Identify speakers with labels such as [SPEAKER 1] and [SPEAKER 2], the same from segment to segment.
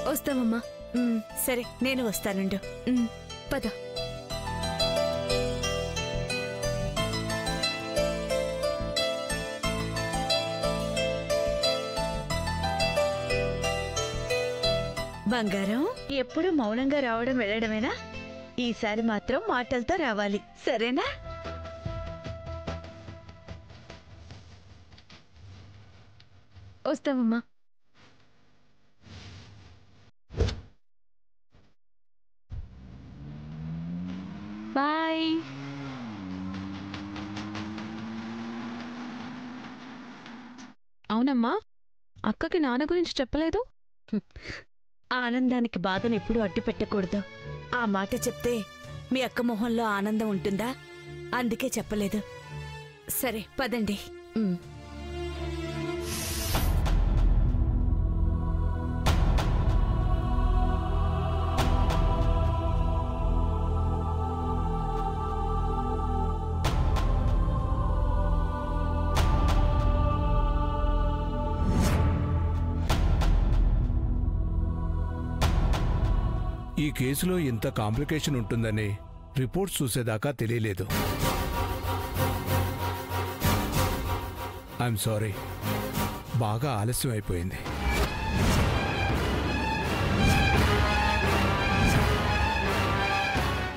[SPEAKER 1] వస్తామమ్మా.
[SPEAKER 2] సరే నేను వస్తానుండు.
[SPEAKER 1] పద.
[SPEAKER 2] బంగారం, ఎప్పుడు మౌనంగా రావడం వెళ్ళడమేనా? ఈసారి మాత్రం మాటలతో రావాలి, సరేనా?
[SPEAKER 1] వస్తామమ్మా. బాయ్. అవునమ్మా, అక్కకి నాన్న గురించి చెప్పలేదు.
[SPEAKER 2] ఆనందానికి బాధను ఎప్పుడూ అడ్డు పెట్టకూడదు. ఆ మాట చెప్తే మీ అక్క మొహంలో ఆనందం ఉంటుందా? అందుకే చెప్పలేదు. సరే పదండి.
[SPEAKER 3] ఈ కేసులో ఇంత కాంప్లికేషన్ ఉంటుందని రిపోర్ట్స్ చూసేదాకా తెలియలేదు. ఐఎమ్ సారీ, బాగా ఆలస్యం అయిపోయింది.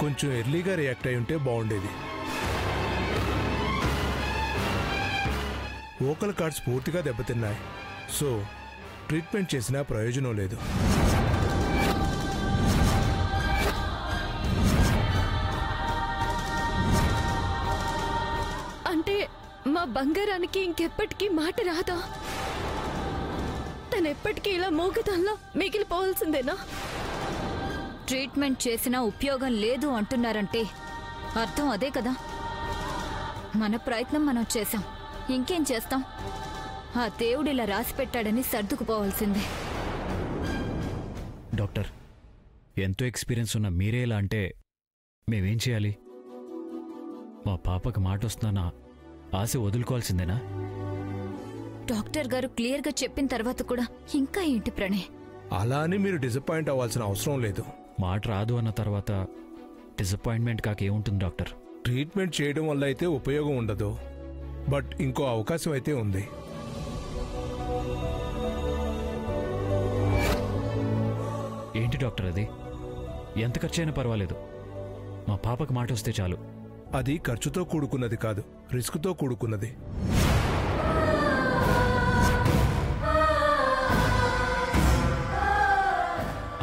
[SPEAKER 3] కొంచెం ఎర్లీగా రియాక్ట్ అయి ఉంటే బాగుండేది. వోకల్ కార్డ్స్ పూర్తిగా దెబ్బతిన్నాయి. సో ట్రీట్మెంట్ చేసినా ప్రయోజనం లేదు.
[SPEAKER 1] మా బంగారానికి ఇంకెప్పటికీ మాట రాదా? తనెప్పటికీ ఇలా మోగదాల్లో మిగిలిపోవాల్సిందేనా?
[SPEAKER 4] ట్రీట్మెంట్ చేసినా ఉపయోగం లేదు అంటున్నారంటే అర్థం అదే కదా. మన ప్రయత్నం మనం చేశాం, ఇంకేం చేస్తాం? ఆ దేవుడు ఇలా రాసి పెట్టాడని సర్దుకుపోవాల్సిందే.
[SPEAKER 5] డాక్టర్, ఎంతో ఎక్స్పీరియన్స్ ఉన్న మీరే ఇలా అంటే మేమేం చేయాలి? మా పాపకు మాట వస్తుందన్న ఆశ వదులుకోవాల్సిందేనా?
[SPEAKER 4] డాక్టర్ గారు క్లియర్గా చెప్పిన తర్వాత కూడా ఇంకా ఏంటి ప్రణయ్?
[SPEAKER 3] అలా అని మీరు డిసప్పాయింట్ అవ్వాల్సిన అవసరం లేదు.
[SPEAKER 5] మాట రాదు అన్న తర్వాత డిసప్పాయింట్మెంట్ కాకేముంటుంది డాక్టర్?
[SPEAKER 3] ట్రీట్మెంట్ చేయడం వల్ల అయితే ఉపయోగం ఉండదు, బట్ ఇంకో అవకాశం అయితే ఉంది.
[SPEAKER 5] ఏంటి డాక్టర్ అది? ఎంత ఖర్చైనా పర్వాలేదు, మా పాపకు మాట వస్తే చాలు.
[SPEAKER 3] అది ఖర్చుతో కూడుకున్నది కాదు, రిస్క్తో కూడుకున్నది.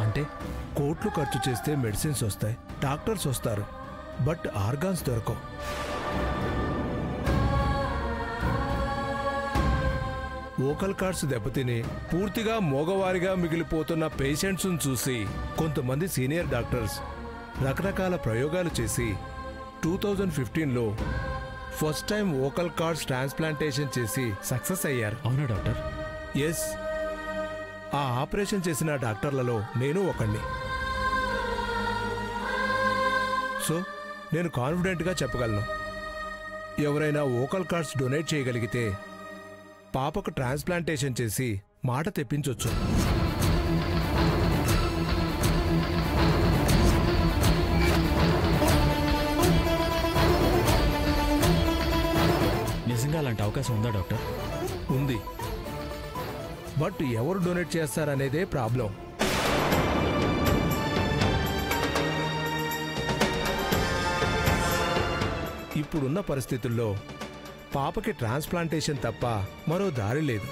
[SPEAKER 5] అంటే
[SPEAKER 3] కోట్లు ఖర్చు చేస్తే మెడిసిన్స్ వస్తాయి, డాక్టర్స్ వస్తారు, బట్ ఆర్గాన్స్ దొరకవు. వోకల్ కార్డ్స్ దెబ్బతిని పూర్తిగా మోగవారిగా మిగిలిపోతున్న పేషెంట్స్ను చూసి కొంతమంది సీనియర్ డాక్టర్స్ రకరకాల ప్రయోగాలు చేసి 2015లో first time vocal cords transplantation చేసి సక్సెస్ అయ్యారు.
[SPEAKER 5] అవునా డాక్టర్?
[SPEAKER 3] ఎస్. ఆ ఆపరేషన్ చేసిన డాక్టర్లలో నేను ఒకణ్ణి. సో నేను కాన్ఫిడెంట్గా చెప్పగలను, ఎవరైనా వోకల్ కార్డ్స్ డొనేట్ చేయగలిగితే పాపకు ట్రాన్స్ప్లాంటేషన్ చేసి మాట తెప్పించొచ్చు.
[SPEAKER 5] నిజంగా అలాంటి అవకాశం ఉందా డాక్టర్?
[SPEAKER 3] ఉంది, బట్ ఎవరు డొనేట్ చేస్తారనేదే ప్రాబ్లం. ఇప్పుడున్న పరిస్థితుల్లో పాపకి ట్రాన్స్ప్లాంటేషన్ తప్ప మరో దారి లేదు.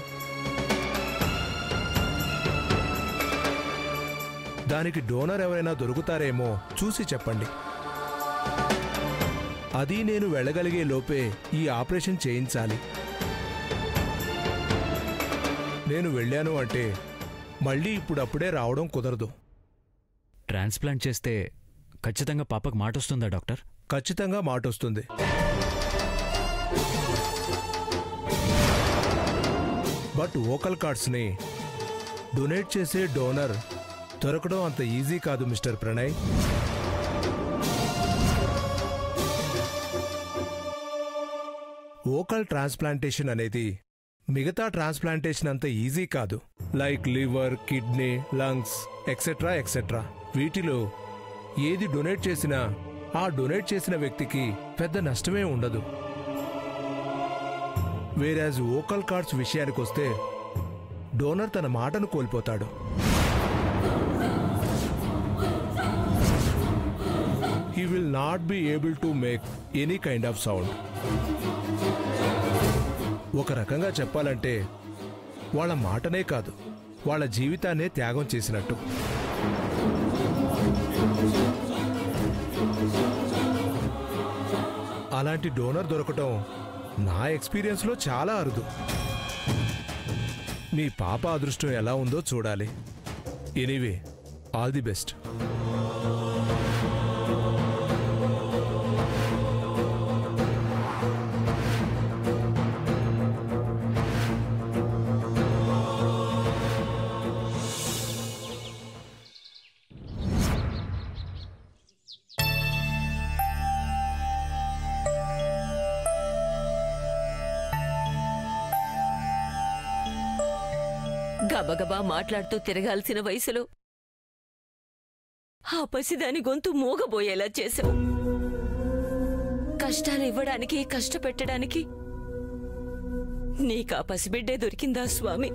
[SPEAKER 3] దానికి డోనర్ ఎవరైనా దొరుకుతారేమో చూసి చెప్పండి. అది నేను వెళ్ళగలిగే లోపే ఈ ఆపరేషన్ చేయించాలి. నేను వెళ్ళాను అంటే మళ్ళీ ఇప్పుడప్పుడే రావడం కుదరదు.
[SPEAKER 5] ట్రాన్స్ప్లాంట్ చేస్తే ఖచ్చితంగా పాపకు మాట వస్తుందా డాక్టర్?
[SPEAKER 3] ఖచ్చితంగా మాట వస్తుంది. బట్ వోకల్ కార్డ్స్ని డొనేట్ చేసే డోనర్ దొరకడం అంత ఈజీ కాదు మిస్టర్ ప్రణయ్. వోకల్ ట్రాన్స్ప్లాంటేషన్ అనేది మిగతా ట్రాన్స్ప్లాంటేషన్ అంత ఈజీ కాదు. Like liver, kidney, lungs etcetera etcetera. వీటిలో ఏది డొనేట్ చేసినా ఆ డొనేట్ చేసిన వ్యక్తికి పెద్ద నష్టమే ఉండదు. వేరాజ్ వోకల్ కార్డ్స్ విషయానికొస్తే డోనర్ తన మాటను కోల్పోతాడు. He will not be able to make any kind of sound. ఒక రకంగా చెప్పాలంటే వాళ్ళ మాటనే కాదు, వాళ్ళ జీవితాన్నే త్యాగం చేసినట్టు. అలాంటి డోనర్ దొరకటం నా ఎక్స్పీరియన్స్లో చాలా అరుదు. మీ పాప అదృష్టం ఎలా ఉందో చూడాలి. Anyway, all the best.
[SPEAKER 6] గబగబా మాట్లాడుతూ తిరగాల్సిన వయసులో ఆ పసిదాని గొంతు మూగబోయేలా చేశావు. కష్టాలు ఇవ్వడానికి, కష్టపెట్టడానికి నీకా పసిబిడ్డే దొరికిందా స్వామి?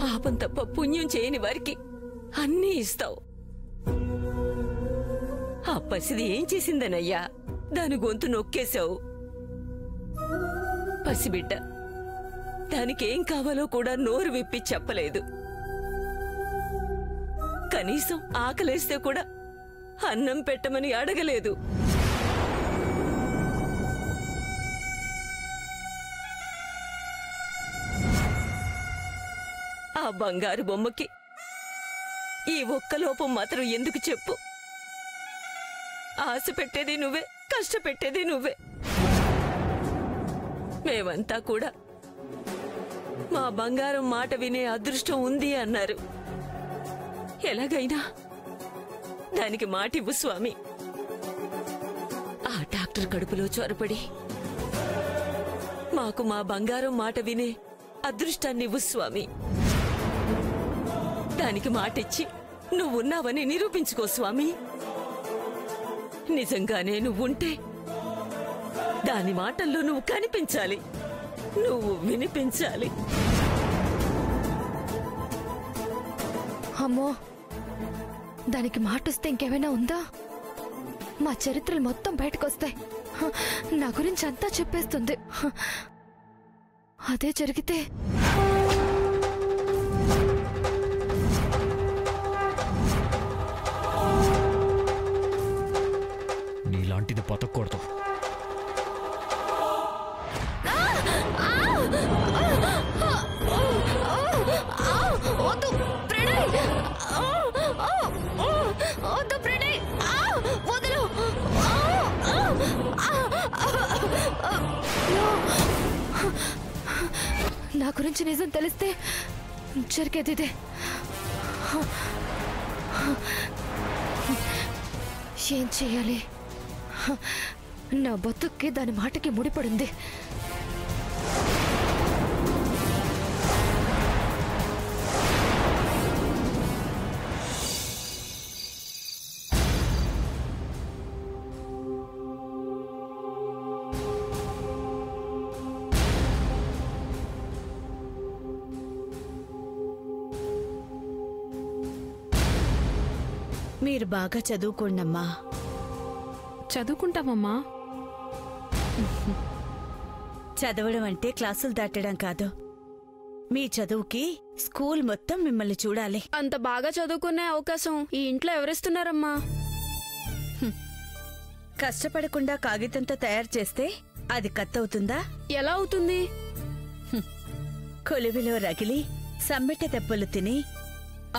[SPEAKER 6] పాపం తప్ప పుణ్యం చేయని వారికి అన్నీ ఇస్తావు. ఆ పసిది ఏం చేసిందనయ్యా దాని గొంతు నొక్కేశావు? పసిబిడ్డ దానికేం కావాలో కూడా నోరు విప్పి చెప్పలేదు. కనీసం ఆకలేస్తే కూడా అన్నం పెట్టమని అడగలేదు. ఆ బంగారు బొమ్మకి ఈ ఒక్క లోపం మాత్రం ఎందుకు చెప్పు? ఆశ పెట్టేది నువ్వే, కష్టపెట్టేది నువ్వే. మేమంతా కూడా మా బంగారం మాట వినే అదృష్టం ఉంది అన్నారు. ఎలాగైనా దానికి మాటివ్వు స్వామి. ఆ డాక్టర్ కడుపులో చొరపడి మాకు మా బంగారం మాట వినే అదృష్టాన్నివ్వు స్వామి. దానికి మాటిచ్చి నువ్వున్నావని నిరూపించుకో స్వామి. నిజంగానే నువ్వుంటే దాని మాటల్లో నువ్వు కనిపించాలి, నువ్వు వినిపించాలి.
[SPEAKER 1] అమ్మో, దానికి మాటొస్తే ఇంకేమైనా ఉందా? మా చరిత్రలు మొత్తం బయటకొస్తాయి. నా గురించి అంతా చెప్పేస్తుంది. అదే జరిగితే
[SPEAKER 5] నీలాంటిది బతకూడదు.
[SPEAKER 1] నా గురించి నిజం తెలిస్తే జరిగేది ఇదే. ఏం చెయ్యాలి? నా బతుక్కి దాని మాటకి ముడిపడింది.
[SPEAKER 2] మీరు బాగా చదువుకోండమ్మా.
[SPEAKER 1] చదువుకుంటామమ్మా.
[SPEAKER 2] చదవడం అంటే క్లాసులు దాటడం కాదు. మీ చదువుకి స్కూల్ మొత్తం మిమ్మల్ని చూడాలి.
[SPEAKER 1] అంత బాగా చదువుకునే అవకాశం ఈ ఇంట్లో ఎవరిస్తున్నారమ్మా?
[SPEAKER 2] కష్టపడకుండా కాగితంతో తయారు చేస్తే అది కత్తవుతుందా?
[SPEAKER 1] ఎలా అవుతుంది?
[SPEAKER 2] కొలివిలో రగిలి సమ్మెట దెబ్బలు తిని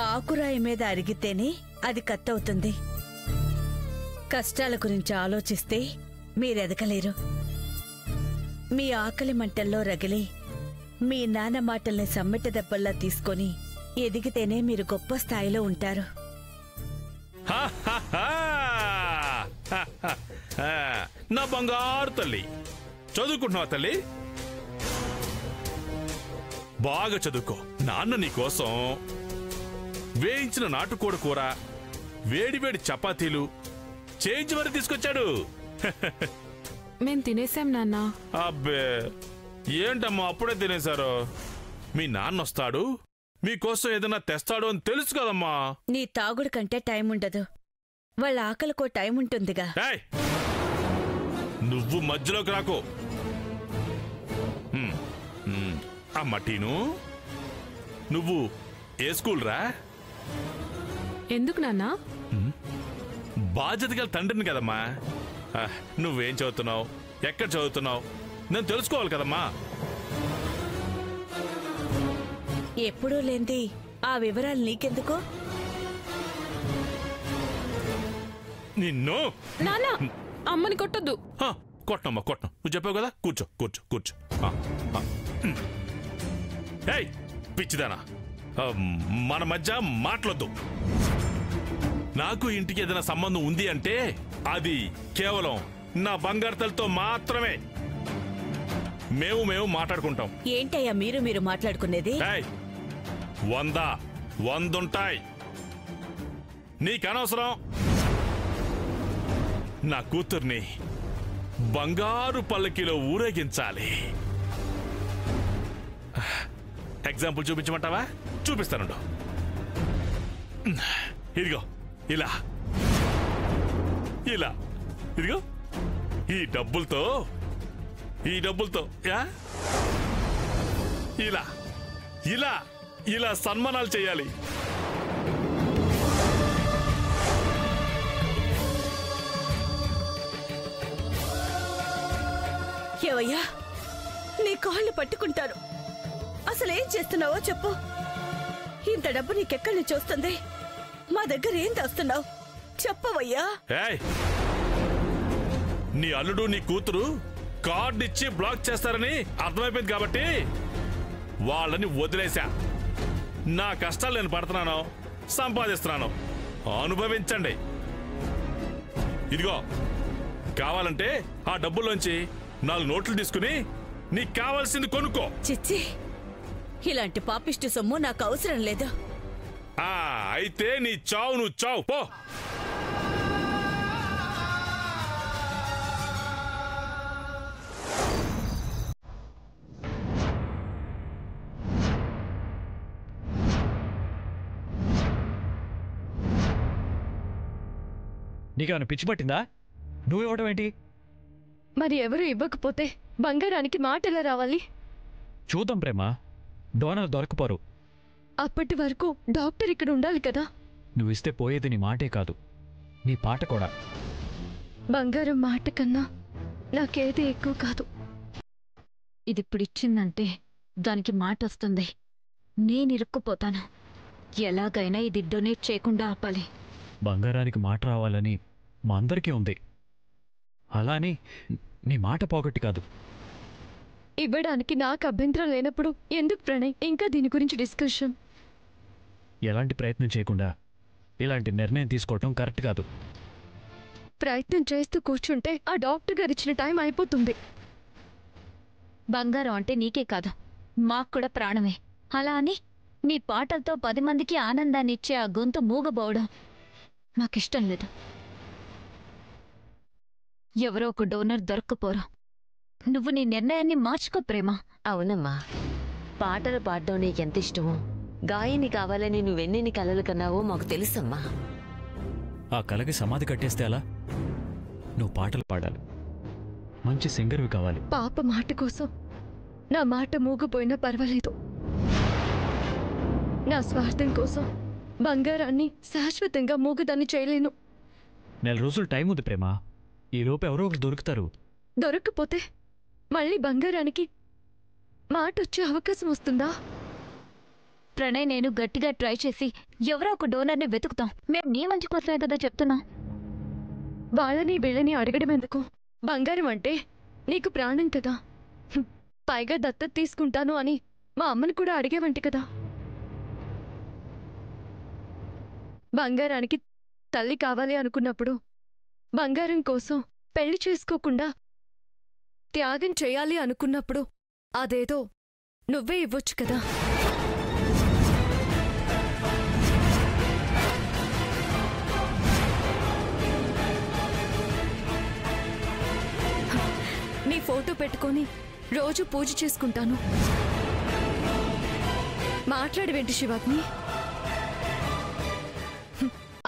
[SPEAKER 2] ఆకురాయి మీద అరిగితేనే అది కత్తవుతుంది. కష్టాల గురించి ఆలోచిస్తే మీరెదగలేరు. మీ ఆకలి మంటల్లో రగిలి మీ నాన్న మాటల్ని సమ్మెట దెబ్బల్లా తీసుకొని ఎదిగితేనే మీరు గొప్ప స్థాయిలో ఉంటారు.
[SPEAKER 7] నా బంగారు తల్లి, చదువుకుంటున్నావా తల్లి? బాగా చదువుకో. నాన్న నీకోసం వేయించిన నాటుకోడి కూర, వేడివేడి చపాతీలు చేయించి మరి తీసుకొచ్చాడు.
[SPEAKER 8] మేం తినేసాం నాన్న.
[SPEAKER 7] అబ్బే ఏంటమ్మా అప్పుడే తినేశారు? మీ నాన్న వస్తాడు, మీకోసం ఏదైనా తెస్తాడు అని తెలుసు కదమ్మా.
[SPEAKER 2] నీ తాగుడు కంటే టైం ఉండదు, వాళ్ళ ఆకలికో టైం ఉంటుందిగా.
[SPEAKER 7] నువ్వు మధ్యలోకి రాకు. అమ్మా టీను, నువ్వు ఏ స్కూల్ రా?
[SPEAKER 8] ఎందుకు నాన్న?
[SPEAKER 7] బాధ్యత గల తండ్రిని కదమ్మా. నువ్వేం చదువుతున్నావు, ఎక్కడ చదువుతున్నావు నేను తెలుసుకోవాలి కదమ్మా.
[SPEAKER 2] ఎప్పుడూ లేంది ఆ వివరాలు నీకెందుకు?
[SPEAKER 7] నిన్ను
[SPEAKER 8] నాన్న అమ్మని కొట్టొద్దు.
[SPEAKER 7] కొట్టనమ్మా కొట్టను, నువ్వు చెప్పావు కదా. కూర్చో కూర్చో కూర్చో. ఏయ్ పిచ్చిదానా, మన మధ్య మాట్లాడొద్దు. నాకు ఇంటికి ఏదైనా సంబంధం ఉంది అంటే అది కేవలం నా బంగారు తల్లితో మాత్రమే. మేము మాట్లాడుకుంటాం.
[SPEAKER 2] ఏంటయ్యా మీరు మాట్లాడుకునేది?
[SPEAKER 7] 100 ఉంటాయి, నీకనవసరం. నా కూతుర్ని బంగారు పల్లకిలో ఊరేగించాలి. ఎగ్జాంపుల్ చూపించమంటావా? చూపిస్తానుండు. ఇదిగో ఇలా ఇలా, ఇదిగో ఈ డబ్బులతో ఇలా ఇలా ఇలా సన్మానాలు చేయాలి.
[SPEAKER 2] ఏవయ్యా, నీ కాళ్ళు పట్టుకుంటారు. అసలేం చేస్తున్నావో చెప్పు. ఇంత డబ్బు నీకెక్కడి నుంచి వస్తుంది? మా దగ్గర ఏం దాస్తున్నావు చెప్పవయ్యా.
[SPEAKER 7] నీ అల్లుడు నీ కూతురు కార్డు ఇచ్చి బ్లాక్ చేస్తారని అర్థమైపోయింది కాబట్టి వాళ్ళని వదిలేశా. నా కష్టాలు నేను పడుతున్నాను, సంపాదిస్తున్నాను, అనుభవించండి. ఇదిగో కావాలంటే ఆ డబ్బుల్లోంచి 4 నోట్లు తీసుకుని నీకు కావాల్సింది కొనుక్కో.
[SPEAKER 2] చిచ్చి, ఇలాంటి పాపిష్టి సొమ్ము నాకు అవసరం లేదు.
[SPEAKER 7] అయితే నీ చావు నువ్వు చావు పో.
[SPEAKER 5] నీకేమైనా పిచ్చి పట్టిందా? నువ్వు ఇవ్వడం ఏంటి?
[SPEAKER 1] మరి ఎవరు ఇవ్వకపోతే బంగారానికి మాట ఎలా రావాలి?
[SPEAKER 5] చూద్దాం ప్రేమ, డోనర్ దొరకపోరు.
[SPEAKER 1] అప్పటి వరకు డాక్టర్ ఇక్కడ ఉండాలి కదా.
[SPEAKER 5] నువ్వు ఇస్తే పోయేది నీ మాటే కాదు, నీ పాట కూడా.
[SPEAKER 1] బంగారం మాట కన్నా నాకేది ఎక్కువ కాదు.
[SPEAKER 4] ఇది ఇప్పుడిచ్చిందంటే దానికి మాట వస్తుంది. నేను ఇరుక్కుపోతాను. ఎలాగైనా ఇది డొనేట్ చేయకుండా ఆపాలి.
[SPEAKER 5] బంగారానికి మాట రావాలని మా అందరికీ ఉంది. అలాని నీ మాట పోగొట్టి కాదు.
[SPEAKER 1] ఇవ్వడానికి నాకు అభ్యంతరం లేనప్పుడు ఎందుకు ప్రణయ్ ఇంకా దీని గురించి డిస్కషన్?
[SPEAKER 5] ఎలాంటి ప్రయత్నం చేయకుండా ఇలాంటి నిర్ణయం తీసుకోవటం కరెక్ట్ కాదు.
[SPEAKER 1] ప్రయత్నం చేస్తూ కూర్చుంటే ఆ డాక్టర్ గారు ఇచ్చిన టైం అయిపోతుంది.
[SPEAKER 4] బంగారం అంటే నీకే కాదు, మాకు కూడా ప్రాణమే. అలా అని నీ పాటలతో 10 మందికి ఆనందాన్ని ఇచ్చే ఆ గొంతు మూగబోవడం మాకిష్టం లేదు. ఎవరో ఒక డోనర్ దొరక్కపోరా. నువ్వు నీ నిర్ణయాన్ని మార్చుకో ప్రేమ.
[SPEAKER 6] అవునమ్మా, పాటలు పాడడం నీకెంత ఇష్టమో, గాయని కావాలని నువ్వెన్ని కలలు కన్నావో మాకు తెలుసమ్మా.
[SPEAKER 5] ఆ కలకి సమాధి కట్టేస్తే అలా? నువ్వు పాటలు పాడాలి, మంచి సింగర్వి కావాలి.
[SPEAKER 1] పాప మాట కోసం నా మాట మూగిపోయినా పర్వాలేదు. నా స్వార్థం కోసం బంగారాన్ని శాశ్వతంగా మూగదాన్ని చేయలేను.
[SPEAKER 5] 4 రోజులు టైం ఉంది ప్రేమ, ఈ లోపు ఎవరో ఒకరు దొరుకుతారు.
[SPEAKER 1] దొరక్కపోతే మళ్ళీ బంగారానికి మాట వచ్చే అవకాశం వస్తుందా?
[SPEAKER 4] ప్రణయ్ నేను గట్టిగా ట్రై చేసి ఎవరో ఒక డోనర్ని వెతుకుతాం. మేము నీ మంచి కోసమే కదా చెప్తున్నాం.
[SPEAKER 1] వాళ్ళని వీళ్ళని అడగడం ఎందుకు? బంగారం అంటే నీకు ప్రాణం కదా. పైగా దత్తత తీసుకుంటాను అని మా అమ్మని కూడా అడిగేవంటి కదా. బంగారానికి తల్లి కావాలి అనుకున్నప్పుడు బంగారం కోసం పెళ్లి చేసుకోకుండా త్యాగం చేయాలి అనుకున్నప్పుడు అదేదో నువ్వే ఇవ్వొచ్చు కదా. నీ ఫోటో పెట్టుకొని రోజు పూజ చేసుకుంటాను. మాట్లాడవేంటి శివాగ్ని?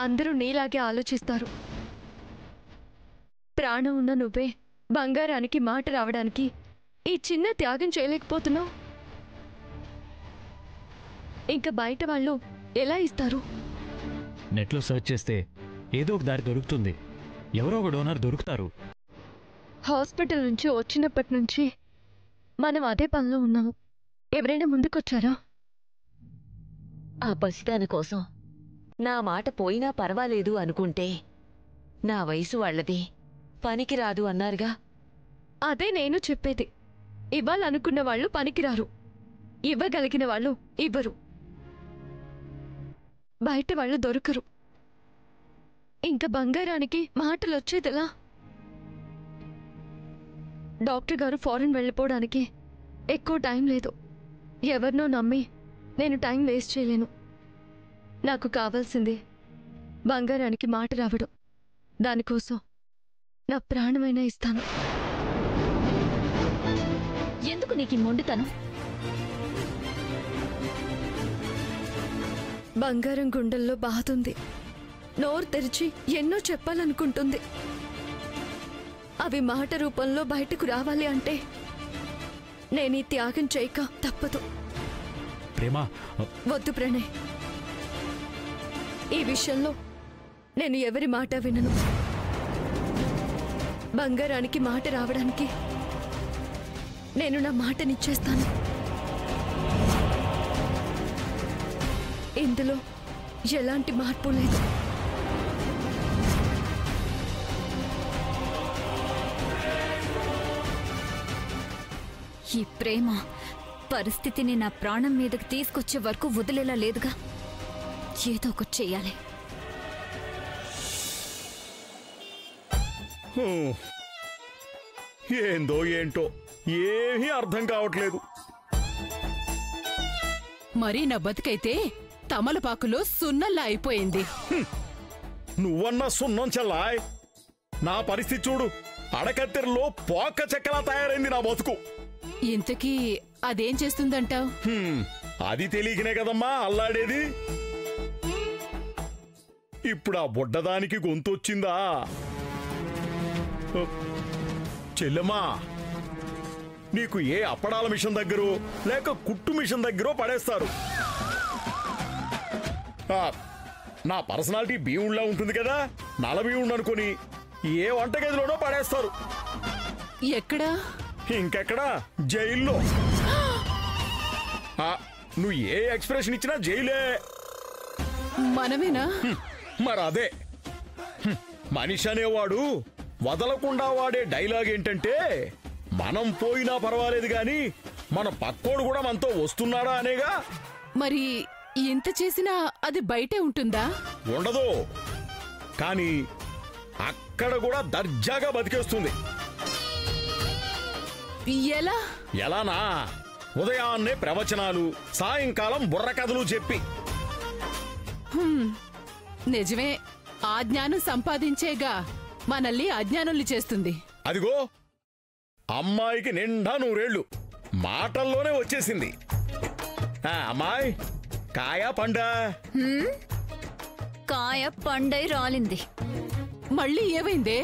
[SPEAKER 1] అందరూ నీలాగే ఆలోచిస్తారు. ప్రాణం ఉన్న నువ్వే బంగారానికి మాట రావడానికి ఈ చిన్న త్యాగం చేయలేకపోతున్నావు. ఇంకా బయట వాళ్ళు ఎలా ఇస్తారు?
[SPEAKER 5] నెట్లో సెర్చ్ చేస్తే ఏదో ఒక దారి దొరుకుతుంది. ఎవరో ఒక డోనర్ దొరుకుతారు.
[SPEAKER 1] హాస్పిటల్ నుంచి వచ్చినప్పటి నుంచి మనం అదే పనిలో ఉన్నాము. ఎవరైనా ముందుకొచ్చారా?
[SPEAKER 6] ఆ పసిదాని కోసం నా మాట పోయినా పర్వాలేదు అనుకుంటే నా వయసు వాళ్ళది, పనికిరాదు అన్నారుగా.
[SPEAKER 1] అదే నేను చెప్పేది. ఇవ్వాలనుకున్న వాళ్ళు పనికిరారు, ఇవ్వగలిగిన వాళ్ళు ఇవ్వరు, బయట వాళ్ళు దొరకరు. ఇంకా బంగారానికి మాటలు వచ్చేదిలా? డాక్టర్ గారు ఫారెన్ వెళ్ళిపోవడానికి ఎక్కువ టైం లేదు. ఎవరినో నమ్మి నేను టైం వేస్ట్ చేయలేను. నాకు కావాల్సింది బంగారానికి మాట రావడం. దానికోసం నా ప్రాణమైనా ఇస్తాను.
[SPEAKER 4] ఎందుకు నీకు ఈ మొండితనం?
[SPEAKER 1] బంగారం గుండెల్లో బాధుంది. నోరు తెరిచి ఎన్నో చెప్పాలనుకుంటుంది. అవి మాట రూపంలో బయటకు రావాలి అంటే నేను ఈ త్యాగం చేయక తప్పదు.
[SPEAKER 5] ప్రేమ,
[SPEAKER 1] వద్దు ప్రణయ్, ఈ విషయంలో నేను ఎవరి మాట వినను. బంగారానికి మాట రావడానికి నేను నా మాటనిచ్చేస్తాను. ఇందులో ఎలాంటి మార్పు లేదు.
[SPEAKER 4] ఈ ప్రేమ పరిస్థితిని నా ప్రాణం మీదకి తీసుకొచ్చే వరకు వదిలేలా లేదుగా. ఏదో ఒకటి చెయ్యాలి.
[SPEAKER 9] ఏందో ఏంటో ఏమీ అర్థం కావట్లేదు.
[SPEAKER 8] మరీ నా బతుకైతే తమలపాకులో సున్నల్లా అయిపోయింది.
[SPEAKER 9] నువ్వన్నా సున్నం చెల్లాయ్. నా పరిస్థితి చూడు, అడకత్తెరలో పోక చెక్కలా తయారైంది నా బతుకు.
[SPEAKER 8] ఇంతకీ అదేం చేస్తుందంటావ్?
[SPEAKER 9] అది తెలియకనే కదమ్మా అల్లాడేది. ఇప్పుడు ఆ బుడ్డదానికి గొంతొచ్చిందా? చెల్లెమ్మా, నీకు ఏ అప్పడాల మిషన్ దగ్గరో లేక కుట్టు మిషన్ దగ్గరో పడేస్తారు. నా పర్సనాలిటీ బీవుండ్లా ఉంటుంది కదా, నల బీవుండ్ అనుకుని ఏ వంటగదిలోనో పడేస్తారు.
[SPEAKER 8] ఎక్కడా?
[SPEAKER 9] ఇంకెక్కడా? జైల్లో. నువ్వు ఏ ఎక్స్ప్రెషన్ ఇచ్చినా జైలే.
[SPEAKER 8] మనమేనా?
[SPEAKER 9] మరి అదే, మనిషి అనేవాడు వదలకుండా వాడే డైలాగ్ ఏంటంటే, మనం పోయినా పర్వాలేదు గాని మన పక్కోడు కూడా మనతో వస్తున్నాడా అనేగా.
[SPEAKER 8] మరి ఎంత చేసినా అది బయటే ఉంటుందా?
[SPEAKER 9] ఉండదు, కానీ అక్కడ కూడా దర్జాగా బతికేస్తుంది.
[SPEAKER 8] ఎలా?
[SPEAKER 9] ఎలానా? ఉదయాన్నే ప్రవచనాలు, సాయంకాలం బుర్ర కథలు చెప్పి.
[SPEAKER 8] నిజమే, ఆ జ్ఞానం సంపాదించేగా మనల్ని అజ్ఞానుల్ని చేస్తుంది.
[SPEAKER 9] అదిగో అమ్మాయికి నిండా 100 ఏళ్ళు మాటల్లోనే వచ్చేసింది. అమ్మాయి, కాయ పండా?
[SPEAKER 4] కాయ పండై రాలింది.
[SPEAKER 8] మళ్ళీ ఏమైందే?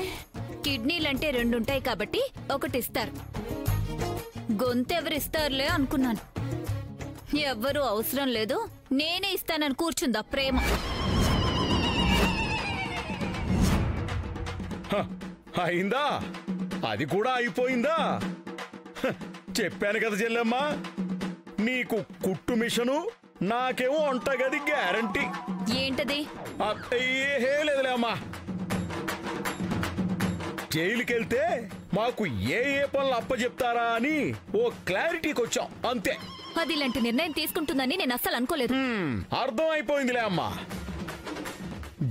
[SPEAKER 4] కిడ్నీలంటే 2 ఉంటాయి కాబట్టి ఒకటిస్తారు. గొంతెవరిస్తారులే అనుకున్నాను. ఎవ్వరూ అవసరం లేదు, నేనే ఇస్తానని కూర్చుందా ప్రేమ.
[SPEAKER 9] అయిందా? అది కూడా అయిపోయిందా? చెప్పాను కదా చెల్లెమ్మా, నీకు కుట్టు మిషను, నాకేమో వంటగది గ్యారంటీ.
[SPEAKER 4] ఏంటది?
[SPEAKER 9] ఏ లేదులే అమ్మా. జైలుకెళ్తే మాకు ఏ పనులు అప్పచెప్తారా అని ఓ క్లారిటీకి వచ్చాం అంతే.
[SPEAKER 4] అది ఇలాంటి నిర్ణయం తీసుకుంటుందని నేను అస్సలు అనుకోలేదు.
[SPEAKER 9] అర్థం అయిపోయిందిలే అమ్మా.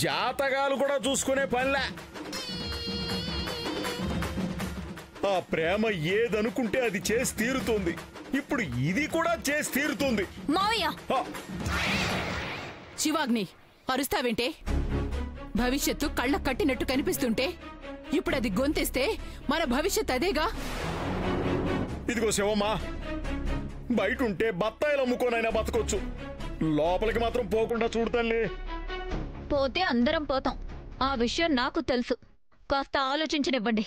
[SPEAKER 9] జాతకాలు కూడా చూసుకునే పనిలే. ఆ ప్రేమ ఏదనుకుంటే అది చేసి తీరుతుంది. ఇప్పుడు ఇది కూడా చేసి తీరుతుంది.
[SPEAKER 4] మావయ్య
[SPEAKER 9] ఆ,
[SPEAKER 8] శివాగ్ని అరుస్తావేంటే? భవిష్యత్తు కళ్ళ కట్టినట్టు కనిపిస్తుంటే ఇప్పుడు అది గొంతేస్తే మన భవిష్యత్ అదేగా.
[SPEAKER 9] ఇదిగో శివమ్మా, బయట ఉంటే బత్తాయిలు అమ్ముకోనైనా బతకొచ్చు, లోపలికి మాత్రం పోకుండా చూడతానులే.
[SPEAKER 4] పోతే అందరం పోతాం, ఆ విషయం నాకు తెలుసు. కాస్త ఆలోచించనివ్వండి.